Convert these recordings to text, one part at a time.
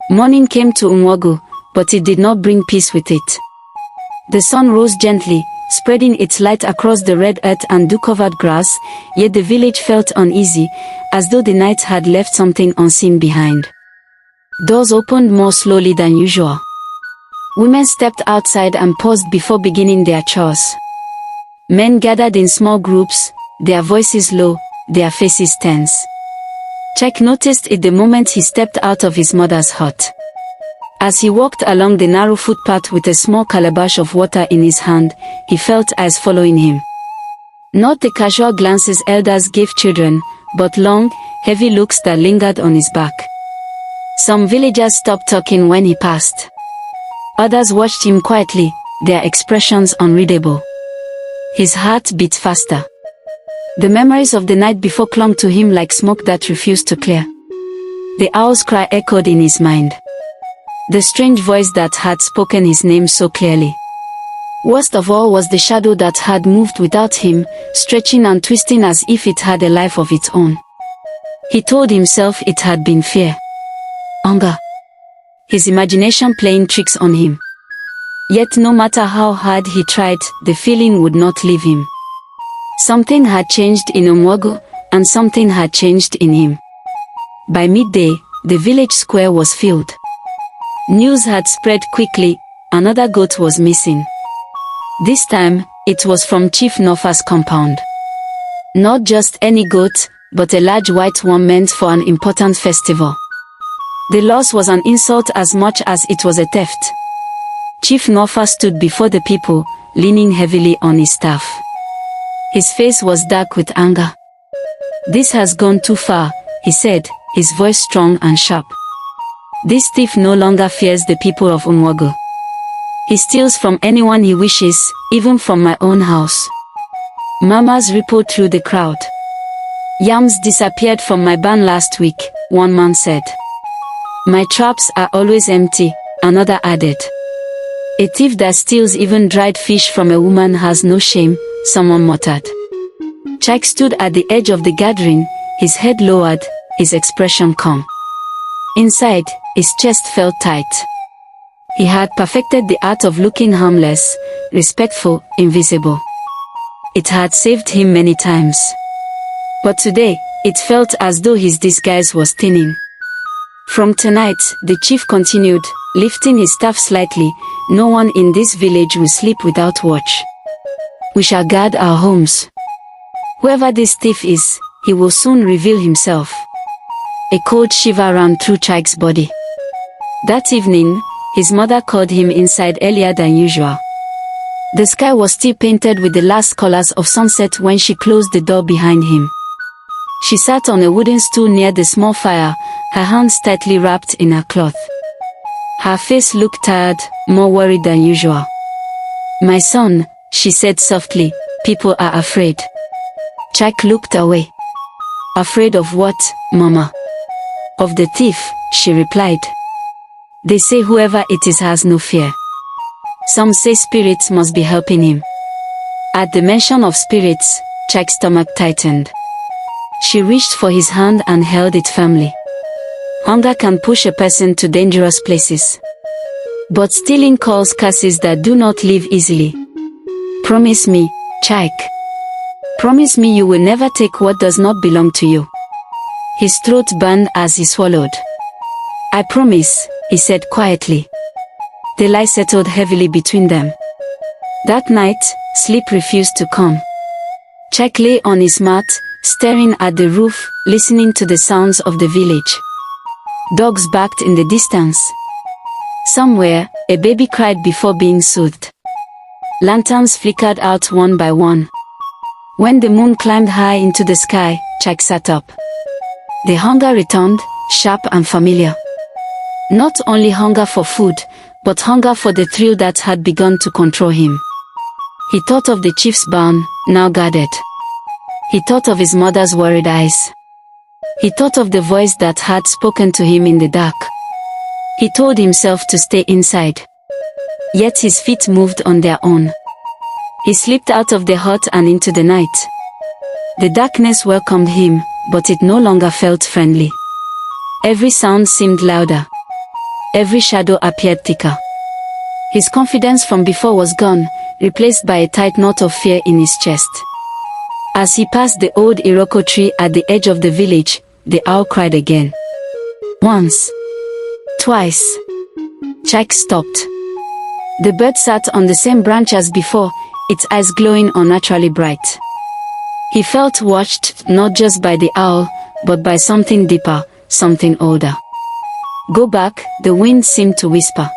Morning came to Umwogo, but it did not bring peace with it. The sun rose gently, spreading its light across the red earth and dew-covered grass, yet the village felt uneasy, as though the night had left something unseen behind. Doors opened more slowly than usual. Women stepped outside and paused before beginning their chores. Men gathered in small groups, their voices low, their faces tense. Chike noticed it the moment he stepped out of his mother's hut. As he walked along the narrow footpath with a small calabash of water in his hand, he felt eyes following him. Not the casual glances elders gave children, but long, heavy looks that lingered on his back. Some villagers stopped talking when he passed. Others watched him quietly, their expressions unreadable. His heart beat faster. The memories of the night before clung to him like smoke that refused to clear. The owl's cry echoed in his mind. The strange voice that had spoken his name so clearly. Worst of all was the shadow that had moved without him, stretching and twisting as if it had a life of its own. He told himself it had been fear. Hunger. His imagination playing tricks on him. Yet no matter how hard he tried, the feeling would not leave him. Something had changed in Umwogo, and something had changed in him. By midday, the village square was filled. News had spread quickly, another goat was missing. This time, it was from Chief Nofa's compound. Not just any goat, but a large white one meant for an important festival. The loss was an insult as much as it was a theft. Chief Nofa stood before the people, leaning heavily on his staff. His face was dark with anger. "This has gone too far," he said, his voice strong and sharp. "This thief no longer fears the people of Umwogo. He steals from anyone he wishes, even from my own house." Murmurs rippled through the crowd. "Yams disappeared from my barn last week," one man said. "My traps are always empty," another added. "A thief that steals even dried fish from a woman has no shame," someone muttered. Chike stood at the edge of the gathering, his head lowered, his expression calm. Inside, his chest felt tight. He had perfected the art of looking harmless, respectful, invisible. It had saved him many times. But today, it felt as though his disguise was thinning. "From tonight," the chief continued, lifting his staff slightly, "no one in this village will sleep without watch. We shall guard our homes. Whoever this thief is, he will soon reveal himself." A cold shiver ran through Chike's body. That evening, his mother called him inside earlier than usual. The sky was still painted with the last colors of sunset when she closed the door behind him. She sat on a wooden stool near the small fire, her hands tightly wrapped in her cloth. Her face looked tired, more worried than usual. "My son," she said softly, "people are afraid." Chike looked away. "Afraid of what, Mama?" "Of the thief," she replied. "They say whoever it is has no fear. Some say spirits must be helping him." At the mention of spirits, Chike's stomach tightened. She reached for his hand and held it firmly. Hunger can push a person to dangerous places. But stealing calls curses that do not leave easily. "Promise me, Chike. Promise me you will never take what does not belong to you." His throat burned as he swallowed. "I promise," he said quietly. The lie settled heavily between them. That night, sleep refused to come. Chike lay on his mat, staring at the roof, listening to the sounds of the village. Dogs barked in the distance. Somewhere, a baby cried before being soothed. Lanterns flickered out one by one. When the moon climbed high into the sky, Chike sat up. The hunger returned, sharp and familiar. Not only hunger for food, but hunger for the thrill that had begun to control him. He thought of the chief's barn, now guarded. He thought of his mother's worried eyes. He thought of the voice that had spoken to him in the dark. He told himself to stay inside. Yet his feet moved on their own. He slipped out of the hut and into the night. The darkness welcomed him, but it no longer felt friendly. Every sound seemed louder. every shadow appeared thicker. His confidence from before was gone, replaced by a tight knot of fear in his chest. As he passed the old Iroko tree at the edge of the village, the owl cried again. Once. Twice. Chike stopped. The bird sat on the same branch as before, its eyes glowing unnaturally bright. He felt watched, not just by the owl, but by something deeper, something older. Go back, the wind seemed to whisper.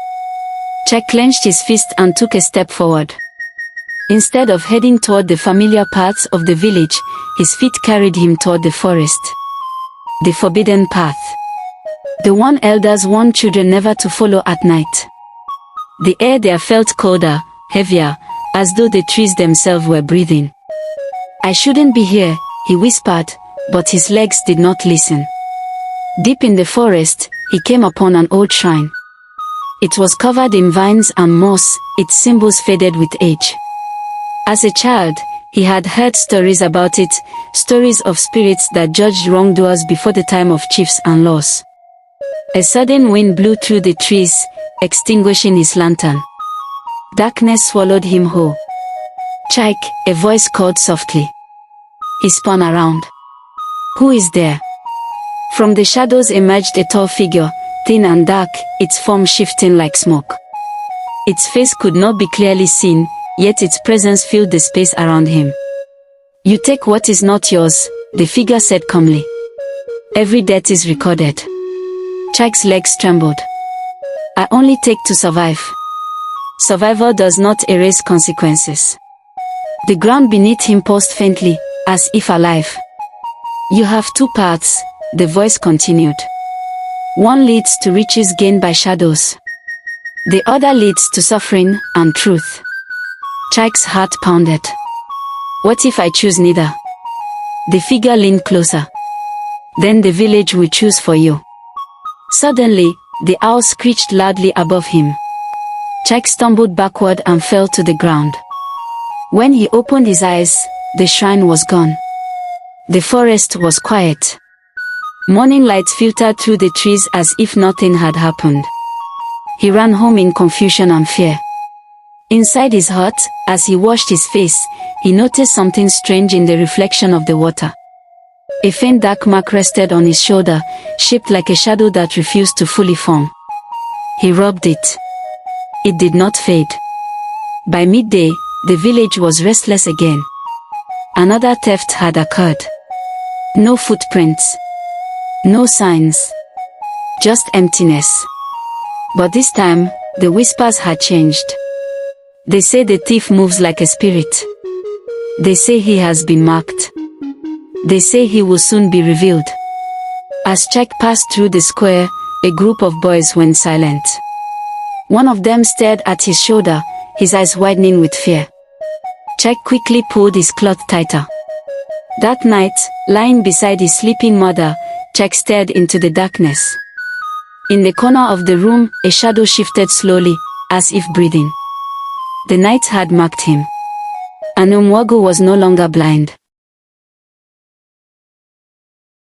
Chike clenched his fist and took a step forward. Instead of heading toward the familiar paths of the village, his feet carried him toward the forest. The forbidden path. The one elders warned children never to follow at night. The air there felt colder, heavier, as though the trees themselves were breathing. I shouldn't be here, he whispered, but his legs did not listen. Deep in the forest, he came upon an old shrine. It was covered in vines and moss, its symbols faded with age. As a child, he had heard stories about it, stories of spirits that judged wrongdoers before the time of chiefs and laws. A sudden wind blew through the trees, extinguishing his lantern. Darkness swallowed him whole. Chike, a voice called softly. He spun around. Who is there? From the shadows emerged a tall figure, thin and dark, its form shifting like smoke. Its face could not be clearly seen, yet its presence filled the space around him. You take what is not yours, the figure said calmly. Every death is recorded. Chike's legs trembled. I only take to survive. Survival does not erase consequences. The ground beneath him pulsed faintly, as if alive. You have two paths, the voice continued. One leads to riches gained by shadows. The other leads to suffering and truth. Chike's heart pounded. What if I choose neither? The figure leaned closer. Then the village will choose for you. Suddenly, the owl screeched loudly above him. Chike stumbled backward and fell to the ground. When he opened his eyes, the shrine was gone. The forest was quiet. Morning light filtered through the trees as if nothing had happened. He ran home in confusion and fear. Inside his hut, as he washed his face, he noticed something strange in the reflection of the water. A faint dark mark rested on his shoulder, shaped like a shadow that refused to fully form. He rubbed it. It did not fade. By midday, the village was restless again. Another theft had occurred. No footprints. No signs. Just emptiness. But this time, the whispers had changed. They say the thief moves like a spirit. They say he has been marked. They say he will soon be revealed. As Chike passed through the square, a group of boys went silent. One of them stared at his shoulder, his eyes widening with fear. Chike quickly pulled his cloth tighter. That night, lying beside his sleeping mother, Chike stared into the darkness. In the corner of the room, a shadow shifted slowly, as if breathing. The night had marked him. And Umwagu was no longer blind.